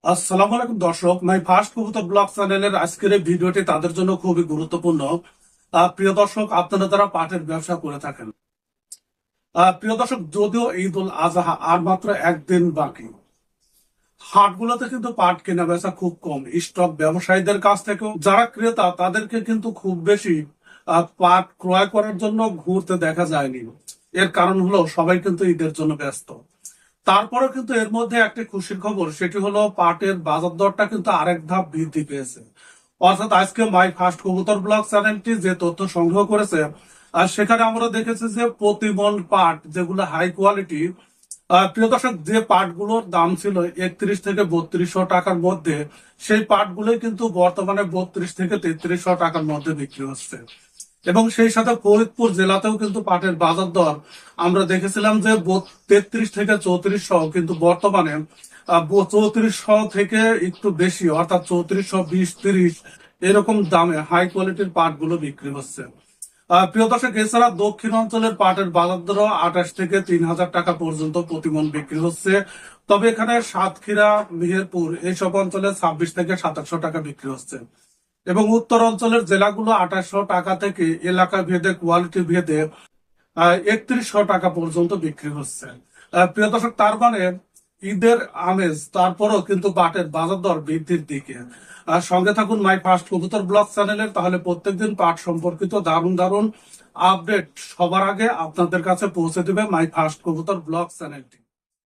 আসসালামু আলাইকুম দর্শক, মাই ফার্স্ট কবুতর ব্লগ চ্যানেলের আজকের এই ভিডিওটি তাদের জন্য খুবই গুরুত্বপূর্ণ। প্রিয় দর্শক, আপনারা যারা পাটের ব্যবসা করে থাকেন, প্রিয় দর্শক, যদিও ঈদ উল আজহা আর মাত্র একদিন বাকি, হাটগুলোতে কিন্তু পাট কেনা বেচা খুব কম। স্টক ব্যবসায়ীদের কাছ থেকেও যারা ক্রেতা তাদেরকে কিন্তু খুব বেশি পাট ক্রয় করার জন্য ঘুরতে দেখা যায়নি। এর কারণ হলো সবাই কিন্তু ঈদের জন্য ব্যস্ত। তারপরেও কিন্তু এর মধ্যে একটি খুশির খবর, সেটি হলো পাটের বাজার দরটা কিন্তু আরেক ধাপ বৃদ্ধি পেয়েছে। অর্থাৎ আজকে মাই ফার্স্ট কবুতর ব্লগ চ্যানেলটি যে তথ্য সংগ্রহ করেছে, আর সেখানে আমরা দেখেছি যে প্রতি মন পাট যেগুলো হাই কোয়ালিটি, প্রিয় দর্শক, যে পাটগুলোর দাম ছিল 31 থেকে 3200 টাকার মধ্যে, সেই পাটগুলোই কিন্তু বর্তমানে 32 থেকে 3300 টাকার মধ্যে বিক্রি হচ্ছে। এবং সেই সাথে ফরিদপুর জেলাতেও কিন্তু পাটের বাজার দর আমরা দেখেছিলাম যে 33 থেকে 3400, কিন্তু বর্তমানে 3400 থেকে একটু বেশি, অর্থাৎ 3420-30 এরকম দামে হাই কোয়ালিটির পাটগুলো বিক্রি হচ্ছে। প্রিয় দর্শক, এছাড়া দক্ষিণ অঞ্চলের পাটের বাজার দর 28 থেকে 3000 টাকা পর্যন্ত প্রতিমন বিক্রি হচ্ছে। তবে এখানে সাতক্ষীরা, মেহেরপুর এইসব অঞ্চলে 26 থেকে 2700 টাকা বিক্রি হচ্ছে। এবং উত্তর অঞ্চলের জেলাগুলো 2800 টাকা থেকে এলাকা ভেদে, কোয়ালিটি ভেদে 3100 টাকা পর্যন্ত বিক্রি হচ্ছে। প্রিয় দর্শক, তার মানে ঈদের আমেজ তারপরও কিন্তু পাটের বাজার দর বৃদ্ধির দিকে। সঙ্গে থাকুন মাই ফার্স্ট কবুতর ব্লগ চ্যানেলের, তাহলে প্রত্যেকদিন পাট সম্পর্কিত দারুণ দারুণ আপডেট সবার আগে আপনাদের কাছে পৌঁছে দেবে মাই ফার্স্ট কবুতর ব্লগ চ্যানেলটি।